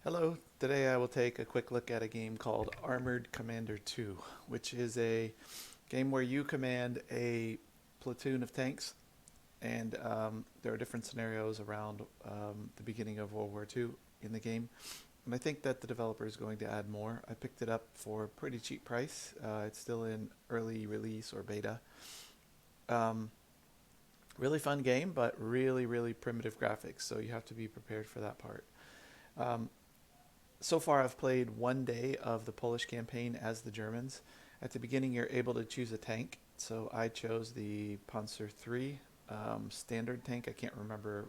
Hello, today I will take a quick look at a game called Armored Commander 2, which is a game where you command a platoon of tanks, and there are different scenarios around the beginning of World War II in the game. And I think that the developer is going to add more. I picked it up for a pretty cheap price. It's still in early release or beta. Um, really fun game, but really primitive graphics, so you have to be prepared for that part. Um, so far I've played one day of the Polish campaign as the Germans. At the beginning, you're able to choose a tank. So I chose the Panzer III standard tank. I can't remember.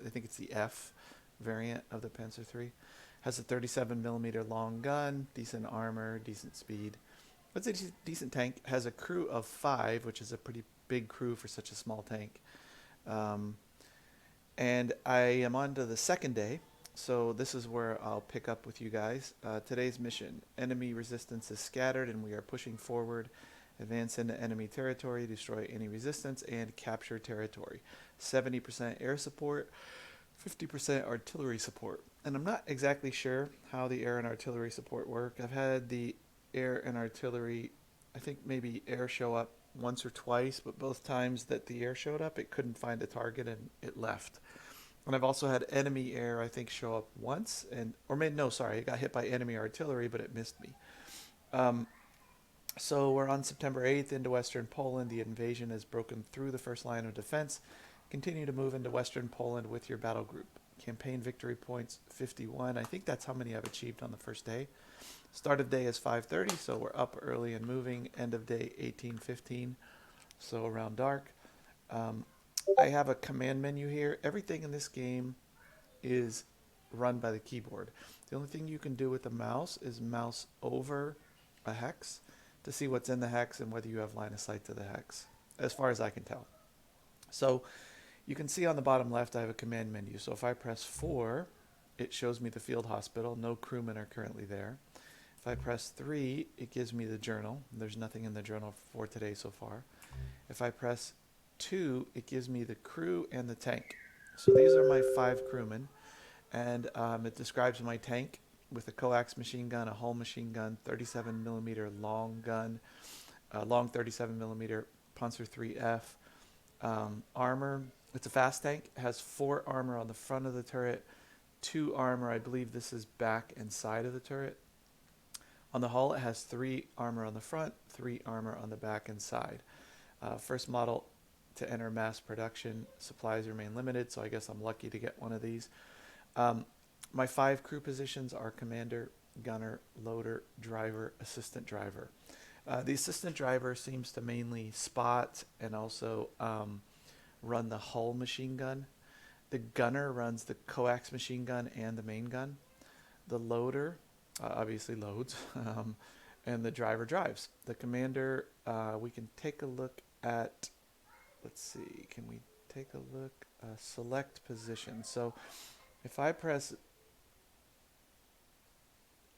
I think it's the F variant of the Panzer III. Has a 37 millimeter long gun, decent armor, decent speed. It's a decent tank. Has a crew of 5, which is a pretty big crew for such a small tank. Um, and I am on to the second day. So this is where I'll pick up with you guys. Today's mission: enemy resistance is scattered, and we are pushing forward. Advance into enemy territory, destroy any resistance, and capture territory. 70% air support, 50% artillery support. And I'm not exactly sure how the air and artillery support work. I've had the air and artillery, I think maybe air show up once or twice, but both times that the air showed up, it couldn't find a target and it left. And I've also had enemy air, I think, show up once, and or maybe no, sorry, it got hit by enemy artillery, but it missed me. Um, so we're on September 8th into Western Poland. The invasion has broken through the first line of defense. Continue to move into Western Poland with your battle group. Campaign victory points 51. I think that's how many I've achieved on the first day. Start of day is 5:30, so we're up early and moving. End of day 18:15, so around dark. Um, I have a command menu here. Everything in this game is run by the keyboard. The only thing you can do with the mouse is mouse over a hex to see what's in the hex and whether you have line of sight to the hex, as far as I can tell. So you can see on the bottom left I have a command menu. So if I press 4, it shows me the field hospital. No crewmen are currently there. If I press 3, it gives me the journal. There's nothing in the journal for today so far. If I press 2, it gives me the crew and the tank. So these are my 5 crewmen, and it describes my tank with a coax machine gun, a Hull machine gun, 37 millimeter long gun, long 37 millimeter Panzer III-F, armor. It's a fast tank. It has 4 armor on the front of the turret, 2 armor. I believe this is back and side of the turret. On the hull, it has 3 armor on the front, 3 armor on the back and side. First model to enter mass production. Supplies remain limited, so I guess I'm lucky to get one of these. My 5 crew positions are commander, gunner, loader, driver, assistant driver. The assistant driver seems to mainly spot and also run the hull machine gun. The gunner runs the coax machine gun and the main gun. The loader obviously loads, and the driver drives. The commander, we can take a look at, let's see, can we take a look, select position. So if I press,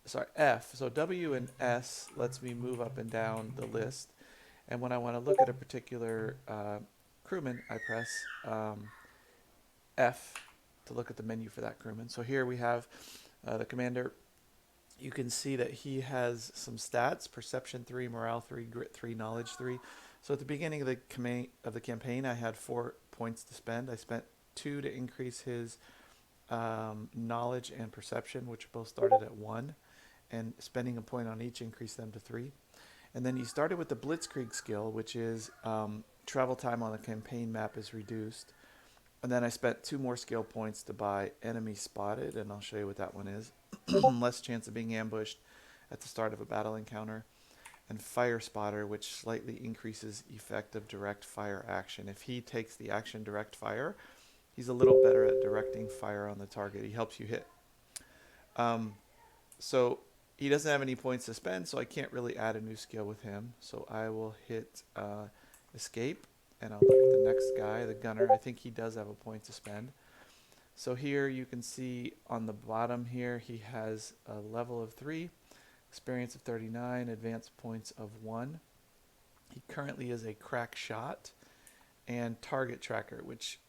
sorry, F, so W and S lets me move up and down the list. And when I want to look at a particular crewman, I press F to look at the menu for that crewman. So here we have the commander. You can see that he has some stats: perception 3, morale 3, grit 3, knowledge 3. So at the beginning of the campaign, I had 4 points to spend. I spent 2 to increase his knowledge and perception, which both started at 1, and spending a point on each increased them to 3. And then you started with the Blitzkrieg skill, which is travel time on the campaign map is reduced. And then I spent 2 more skill points to buy enemy spotted, and I'll show you what that one is. Less chance of being ambushed at the start of a battle encounter. And fire spotter, which slightly increases effective direct fire action. If he takes the action direct fire, he's a little better at directing fire on the target. He helps you hit. So he doesn't have any points to spend, so I can't really add a new skill with him. So I will hit escape, and I'll look at the next guy, the gunner. I think he does have a point to spend. So here you can see on the bottom here, he has a level of 3, experience of 39, advanced points of 1. He currently is a crack shot and target tracker, which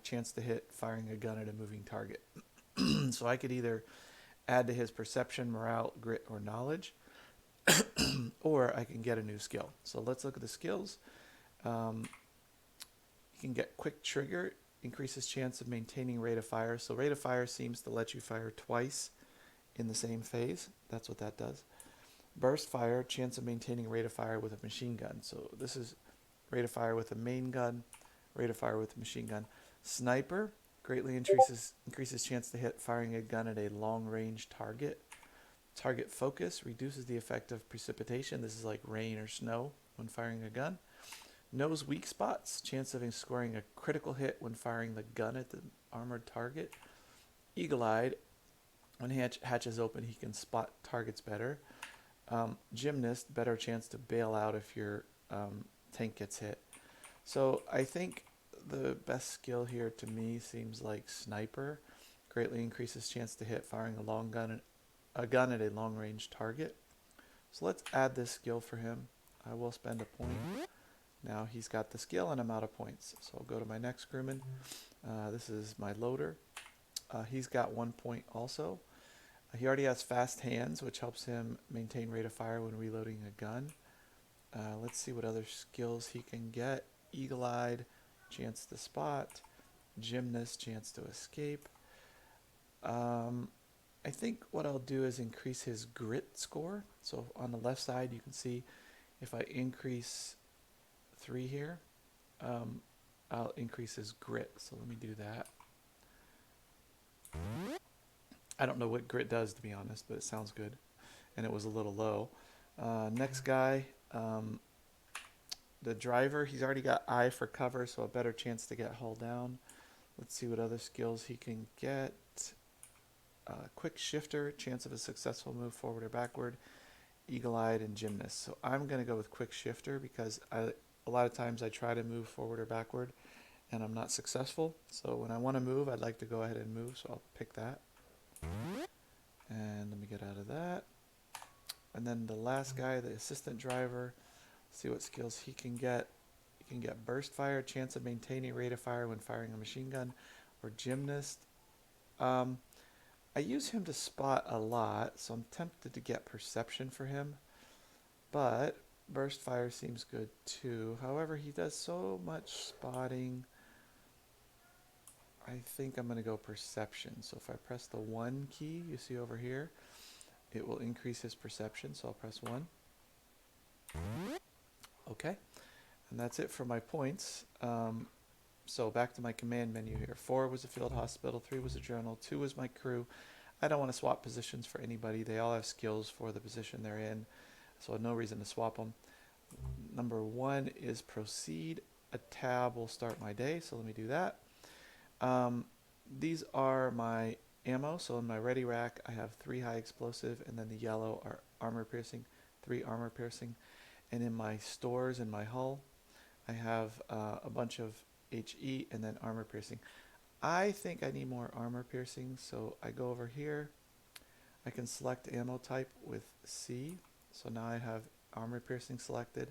chance to hit firing a gun at a moving target. So I could either add to his perception, morale, grit, or knowledge, or I can get a new skill. So let's look at the skills. You can get quick trigger, increases chance of maintaining rate of fire. So rate of fire seems to let you fire twice in the same phase. That's what that does. Burst fire, chance of maintaining rate of fire with a machine gun. So this is rate of fire with a main gun, rate of fire with a machine gun. Sniper greatly increases chance to hit firing a gun at a long range target. Target focus reduces the effect of precipitation. This is like rain or snow when firing a gun. Knows weak spots, chance of scoring a critical hit when firing the gun at the armored target. Eagle-eyed, when hatches open, he can spot targets better. Gymnast, better chance to bail out if your tank gets hit. So I think the best skill here to me seems like Sniper. Greatly increases chance to hit firing a gun at a long range target. So let's add this skill for him. I will spend a point. Now he's got the skill and I'm out of points. So I'll go to my next crewman. This is my loader. He's got 1 point also. He already has fast hands, which helps him maintain rate of fire when reloading a gun. Let's see what other skills he can get. Eagle-eyed, chance to spot. Gymnast, chance to escape. I think what I'll do is increase his grit score. So on the left side, you can see if I increase 3 here, I'll increase his grit. So let me do that. I don't know what grit does, to be honest, but it sounds good. And it was a little low. Next guy, the driver, he's already got eye for cover, so a better chance to get hull down. Let's see what other skills he can get. Quick shifter, chance of a successful move forward or backward. Eagle-eyed and gymnast. So I'm going to go with quick shifter because a lot of times I try to move forward or backward and I'm not successful. So when I want to move, I'd like to go ahead and move, so I'll pick that. And let me get out of that. And then the last guy, the assistant driver, see what skills he can get. He can get burst fire, chance of maintaining rate of fire when firing a machine gun, or gymnast. I use him to spot a lot, so I'm tempted to get perception for him. But burst fire seems good too. However, he does so much spotting. I think I'm going to go perception. So if I press the 1 key, you see over here, it will increase his perception. So I'll press 1. Okay. And that's it for my points. So back to my command menu here. 4 was a field hospital, 3 was a journal, 2 was my crew. I don't want to swap positions for anybody. They all have skills for the position they're in, so no reason to swap them. Number 1 is proceed. A tab will start my day, so let me do that. These are my ammo. So in my ready rack, I have 3 high explosive, and then the yellow are armor piercing, 3 armor piercing. And in my stores in my hull, I have a bunch of HE and then armor piercing. I think I need more armor piercing, so I go over here. I can select ammo type with C. So now I have armor piercing selected,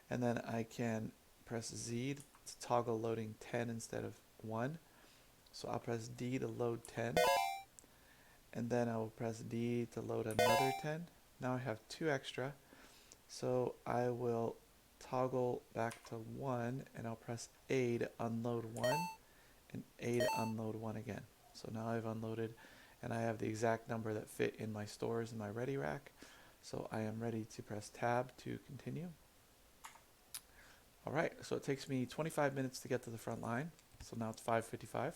and then I can press Z to toggle loading 10 instead of 1. So I'll press D to load 10, and then I will press D to load another 10. Now I have 2 extra, so I will toggle back to 1, and I'll press A to unload 1, and A to unload 1 again. So now I've unloaded, and I have the exact number that fit in my stores in my ready rack. So I am ready to press tab to continue. Alright, so it takes me 25 minutes to get to the front line. So now it's 5:55.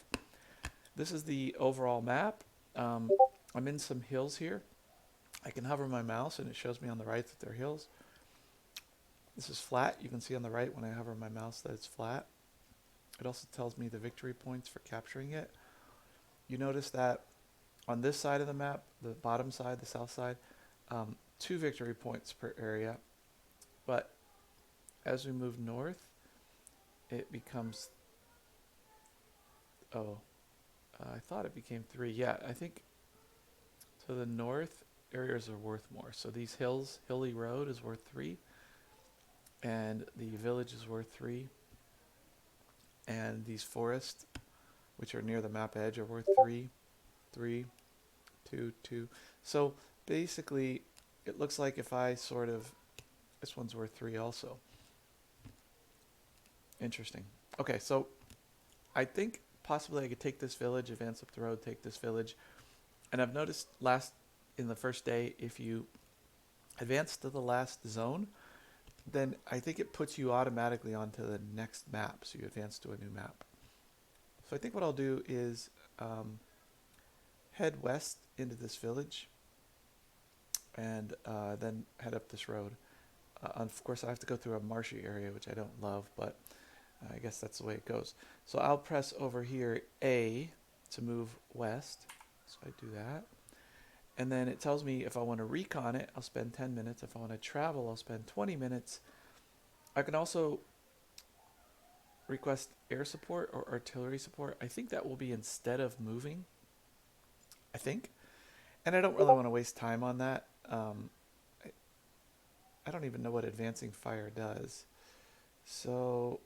This is the overall map. I'm in some hills here. I can hover my mouse and it shows me on the right that they're hills. This is flat. You can see on the right when I hover my mouse that it's flat. It also tells me the victory points for capturing it. You notice that on this side of the map, the bottom side, the south side, 2 victory points per area. But as we move north, it becomes... I thought it became 3. Yeah, I think to the north areas are worth more. So these hills, hilly road is worth 3, and the village is worth 3, and these forests, which are near the map edge, are worth 3, 3, 2, 2. So basically, it looks like if I sort of, this one's worth 3 also. Interesting. Okay, so I think possibly I could take this village, advance up the road, take this village. And I've noticed in the first day, if you advance to the last zone, then I think it puts you automatically onto the next map. So you advance to a new map. So I think what I'll do is head west into this village and then head up this road. Of course, I have to go through a marshy area, which I don't love, but I guess that's the way it goes. So I'll press over here A to move west. So I do that. And then it tells me if I want to recon it, I'll spend 10 minutes. If I want to travel, I'll spend 20 minutes. I can also request air support or artillery support. I think that will be instead of moving. I think. And I don't really want to waste time on that. I don't even know what advancing fire does. So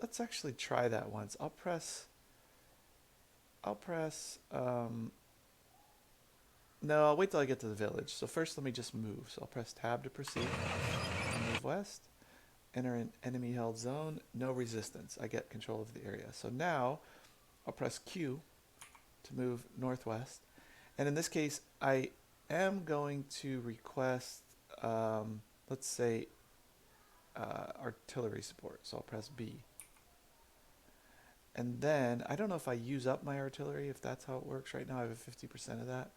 let's actually try that once. I'll press, no, I'll wait till I get to the village. So first let me just move. So I'll press tab to proceed. I'll move west. Enter an enemy held zone. No resistance. I get control of the area. So now I'll press Q to move northwest. And in this case, I am going to request, let's say, artillery support. So I'll press B. And then, I don't know if I use up my artillery, if that's how it works. Right now I have a 50% of that.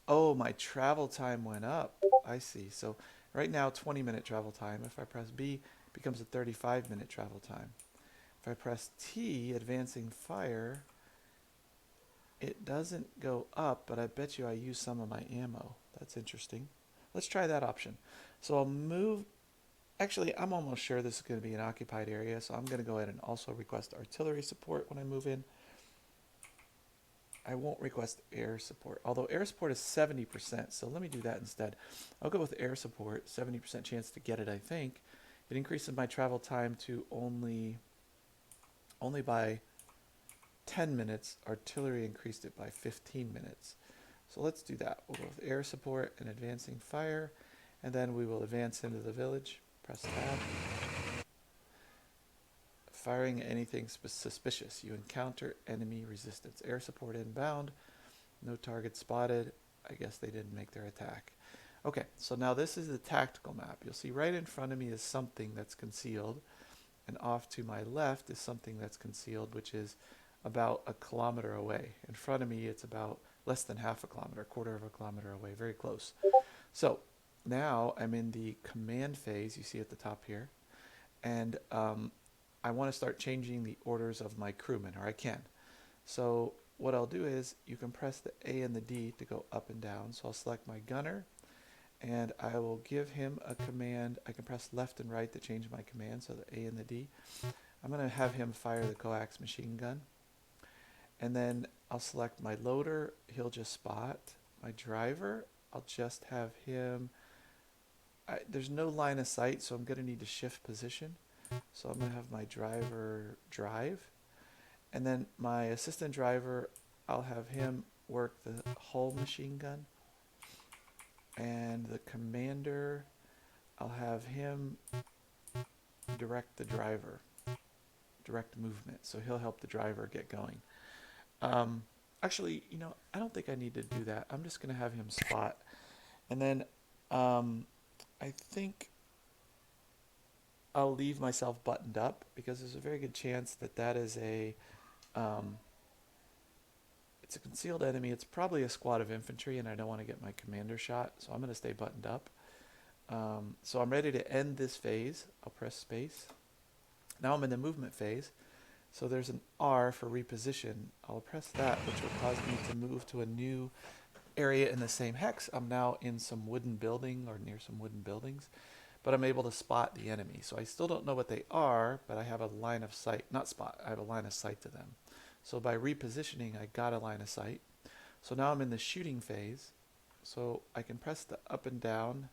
Oh, my travel time went up. I see. So right now, 20-minute travel time. If I press B, it becomes a 35-minute travel time. If I press T, advancing fire, it doesn't go up, but I bet you I use some of my ammo. That's interesting. Let's try that option. So I'll move. Actually, I'm almost sure this is going to be an occupied area, so I'm going to go ahead and also request artillery support when I move in. I won't request air support, although air support is 70%, so let me do that instead. I'll go with air support, 70% chance to get it, I think. It increases my travel time to only by 10 minutes. Artillery increased it by 15 minutes. So let's do that. We'll go with air support and advancing fire, and then we will advance into the village. Press tab. Firing anything suspicious. You encounter enemy resistance. Air support inbound. No target spotted. I guess they didn't make their attack. Okay, so now this is the tactical map. You'll see right in front of me is something that's concealed, and off to my left is something that's concealed, which is about 1 kilometer away. In front of me, it's about less than half a kilometer, 1/4 of a kilometer away, very close. So now I'm in the command phase, you see at the top here, and I want to start changing the orders of my crewmen, or I can. So what I'll do is you can press the A and the D to go up and down. So I'll select my gunner, and I will give him a command. I can press left and right to change my command, so the A and the D. I'm going to have him fire the coax machine gun. And then I'll select my loader. He'll just spot. My driver, I'll just have him. There's no line of sight, so I'm going to need to shift position. So I'm going to have my driver drive. And then my assistant driver, I'll have him work the hull machine gun. And the commander, I'll have him direct the driver, direct movement. So he'll help the driver get going. Actually, you know, I don't think I need to do that. I'm just going to have him spot. And then I think I'll leave myself buttoned up, because there's a very good chance that that is it's a concealed enemy. It's probably a squad of infantry, and I don't want to get my commander shot, so I'm going to stay buttoned up. So I'm ready to end this phase. I'll press space. Now I'm in the movement phase. So there's an R for reposition. I'll press that, which will cause me to move to a new area in the same hex. I'm now in some wooden building, or near some wooden buildings, but I'm able to spot the enemy. So I still don't know what they are, but I have a line of sight, not spot, I have a line of sight to them. So by repositioning, I got a line of sight. So now I'm in the shooting phase. So I can press the up and down,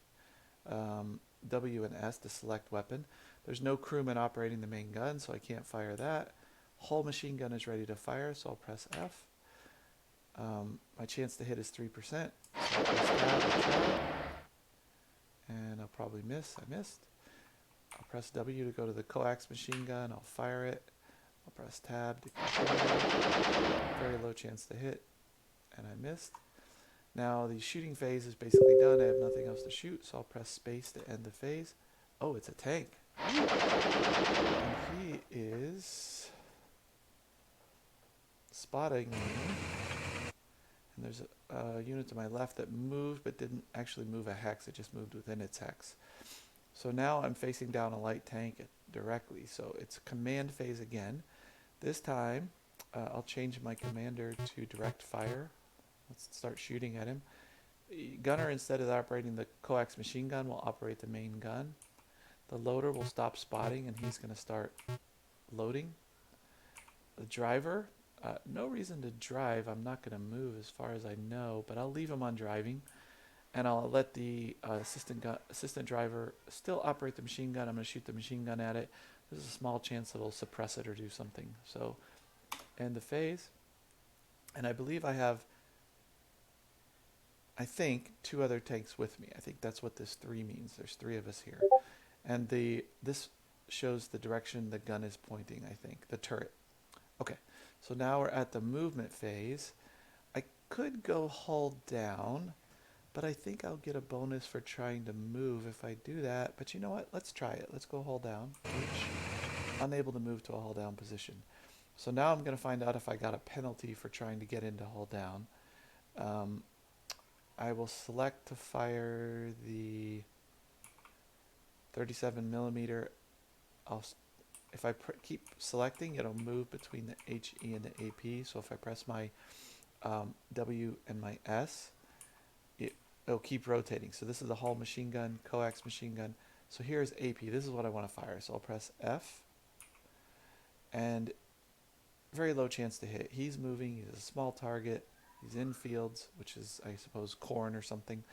W and S to select weapon. There's no crewman operating the main gun, so I can't fire that. Hull machine gun is ready to fire, so I'll press F. My chance to hit is 3%. So I'll press tab and try, and I'll probably miss. I missed. I'll press W to go to the coax machine gun. I'll fire it. I'll press tab to continue. Very low chance to hit, and I missed. Now the shooting phase is basically done. I have nothing else to shoot, so I'll press space to end the phase. Oh, it's a tank. And he is spotting me. And there's a unit to my left that moved, but didn't actually move a hex. It just moved within its hex. So now I'm facing down a light tank directly. So it's command phase again. This time, I'll change my commander to direct fire. Let's start shooting at him. Gunner, instead of operating the coax machine gun, will operate the main gun. The loader will stop spotting, and he's going to start loading. The driver, no reason to drive. I'm not going to move as far as I know, but I'll leave him on driving. And I'll let the assistant driver still operate the machine gun. I'm going to shoot the machine gun at it. There's a small chance that it'll suppress it or do something. So end the phase. And I believe I have, I think, 2 other tanks with me. I think that's what this 3 means. There's 3 of us here. And this shows the direction the gun is pointing, I think, the turret. Okay, so now we're at the movement phase. I could go hull down, but I think I'll get a bonus for trying to move if I do that. But you know what? Let's try it. Let's go hull down. Unable to move to a hull down position. So now I'm going to find out if I got a penalty for trying to get into hull down. I will select to fire the 37 millimeter. If I keep selecting, it'll move between the HE and the AP. So if I press my W and my S, it'll keep rotating. So this is the hull machine gun, coax machine gun. So here's AP. This is what I want to fire. So I'll press F. And very low chance to hit. He's moving. He's a small target. He's in fields, which is, I suppose, corn or something.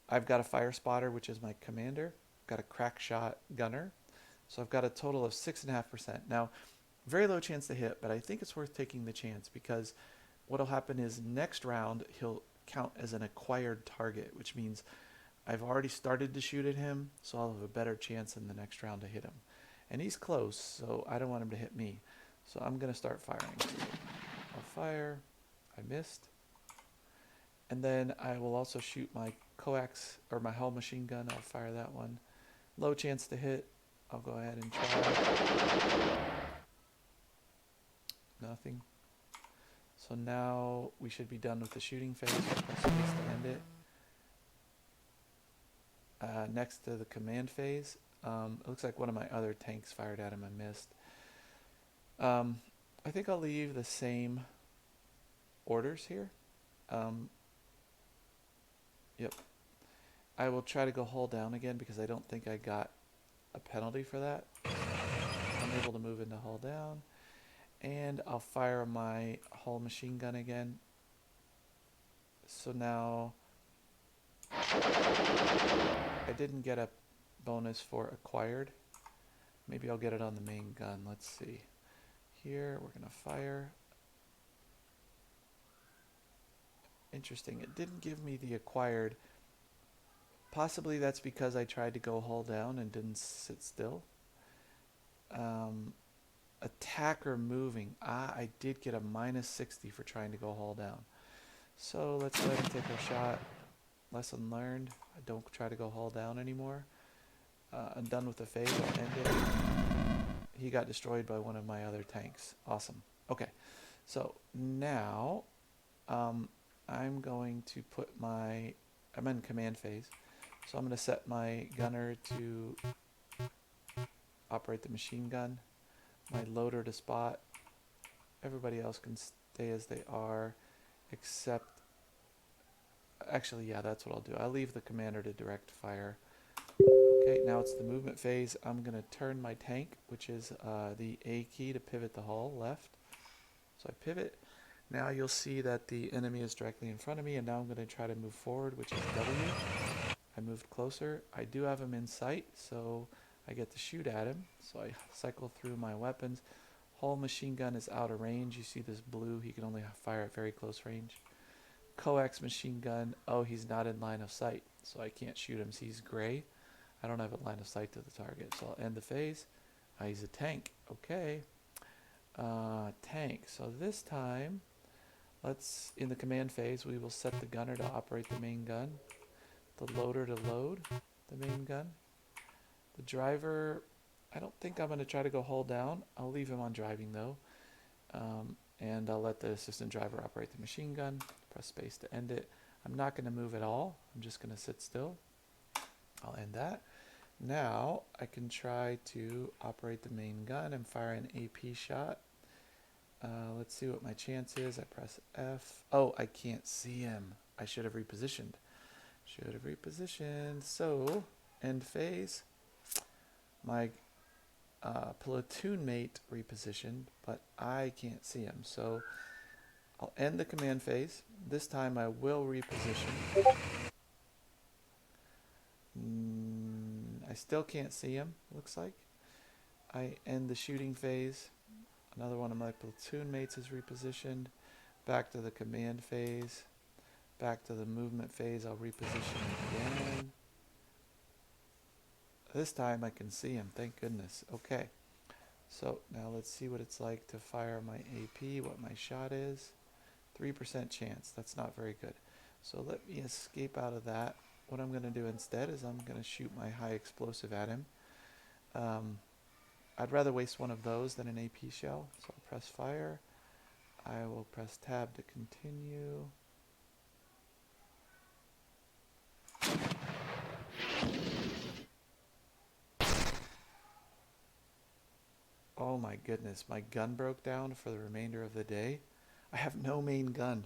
I've got a fire spotter, which is my commander. I've got a crack shot gunner. So I've got a total of 6.5%. Now, very low chance to hit, but I think it's worth taking the chance because what'll happen is next round he'll count as an acquired target, which means I've already started to shoot at him, so I'll have a better chance in the next round to hit him. And he's close, so I don't want him to hit me. So I'm going to start firing. I'll fire. I missed. And then I will also shoot my coax or my hull machine gun. I'll fire that one. Low chance to hit. I'll go ahead and try. Nothing. So now we should be done with the shooting phase. I'll press space to end it. Next to the command phase, it looks like one of my other tanks fired at him. I missed. I think I'll leave the same orders here. Yep. I will try to go hull down again because I don't think I got a penalty for that. I'm able to move into hull down. And I'll fire my hull machine gun again. So now I didn't get a bonus for acquired. Maybe I'll get it on the main gun. Let's see. Here, we're going to fire. Interesting. It didn't give me the acquired. Possibly that's because I tried to go hull down and didn't sit still. Attacker moving. I did get a -60 for trying to go hull down. So let's go ahead and take our shot. Lesson learned. I don't try to go hull down anymore. I'm done with the phase. I'll end it. He got destroyed by one of my other tanks. Awesome. Okay. So now I'm going to put my... I'm in command phase. So I'm going to set my gunner to operate the machine gun. My loader to spot. Everybody else can stay as they are, except... Actually, yeah, that's what I'll do. I'll leave the commander to direct fire. Okay, now it's the movement phase. I'm going to turn my tank, which is the A key to pivot the hull left. So I pivot. Now you'll see that the enemy is directly in front of me, and now I'm going to try to move forward, which is W. I moved closer. I do have him in sight, so I get to shoot at him. So I cycle through my weapons. Hull machine gun is out of range. You see this blue. He can only fire at very close range. coax machine gun. Oh, he's not in line of sight, so I can't shoot him. He's gray. I don't have a line of sight to the target, so I'll end the phase. He's a tank. Okay. Tank. So this time, in the command phase, we will set the gunner to operate the main gun, the loader to load the main gun. The driver, I don't think I'm going to try to go hull down. I'll leave him on driving though. And I'll let the assistant driver operate the machine gun. Press space to end it. I'm not going to move at all. I'm just going to sit still. I'll end that. Now I can try to operate the main gun and fire an AP shot. Let's see what my chance is. I press F. Oh, I can't see him. I should have repositioned. So, end phase. My platoon mate repositioned, but I can't see him. So I'll end the command phase. This time I will reposition. I still can't see him, looks like. I end the shooting phase. Another one of my platoon mates is repositioned. Back to the command phase. Back to the movement phase. I'll reposition again. This time I can see him, thank goodness. Okay, so now let's see what it's like to fire my AP, what my shot is. 3% chance, that's not very good. So let me escape out of that. What I'm going to do instead is I'm going to shoot my high explosive at him. I'd rather waste one of those than an AP shell, so I'll press fire. I will press tab to continue. Oh my goodness, my gun broke down for the remainder of the day. I have no main gun.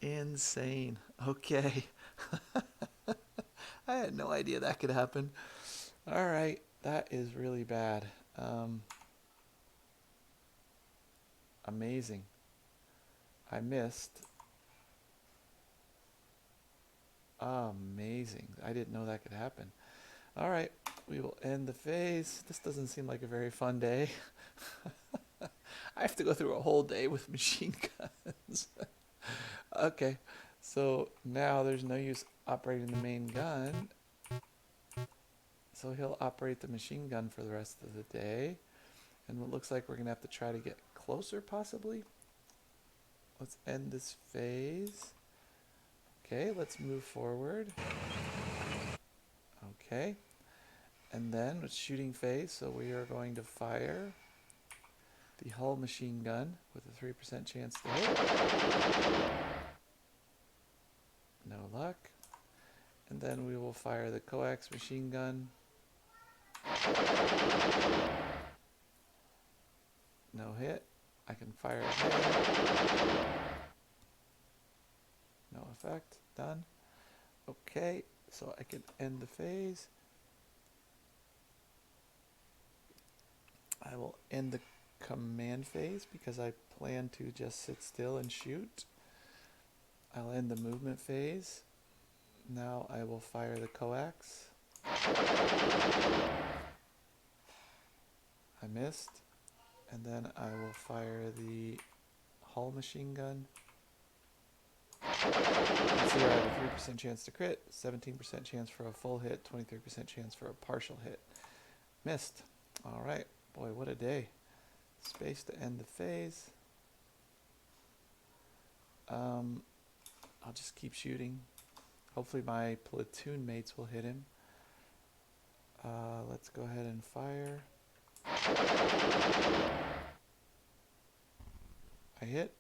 Insane. Okay. I had no idea that could happen. Alright, that is really bad. Amazing. I missed. Amazing. I didn't know that could happen. Alright, we will end the phase. This doesn't seem like a very fun day. I have to go through a whole day with machine guns. Okay, so now there's no use operating the main gun. So he'll operate the machine gun for the rest of the day. And it looks like we're going to have to try to get closer, possibly. Let's end this phase. Okay, let's move forward. Okay, and then it's shooting phase, so we are going to fire the hull machine gun with a 3% chance to hit. No luck. And then we will fire the coax machine gun. No hit. I can fire again. No effect. Done. Okay. So I can end the phase. I will end the command phase because I plan to just sit still and shoot. I'll end the movement phase. Now I will fire the coax. I missed. And then I will fire the hull machine gun. You can see I have a 3% chance to crit, 17% chance for a full hit, 23% chance for a partial hit. Missed. Alright, boy, what a day. Space to end the phase. I'll just keep shooting. Hopefully my platoon mates will hit him. Let's go ahead and fire. I hit.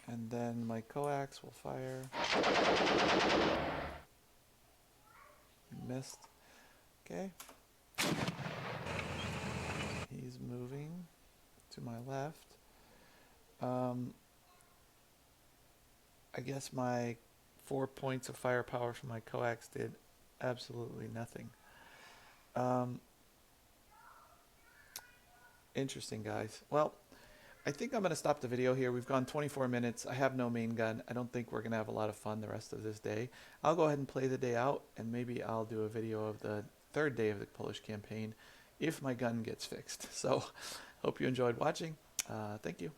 And then my coax will fire. Missed. Okay. He's moving to my left. I guess my 4 points of firepower from my coax did absolutely nothing. Interesting, guys. Well, I think I'm going to stop the video here. We've gone 24 minutes. I have no main gun. I don't think we're going to have a lot of fun the rest of this day. I'll go ahead and play the day out, and maybe I'll do a video of the third day of the Polish campaign if my gun gets fixed. So, hope you enjoyed watching. Thank you.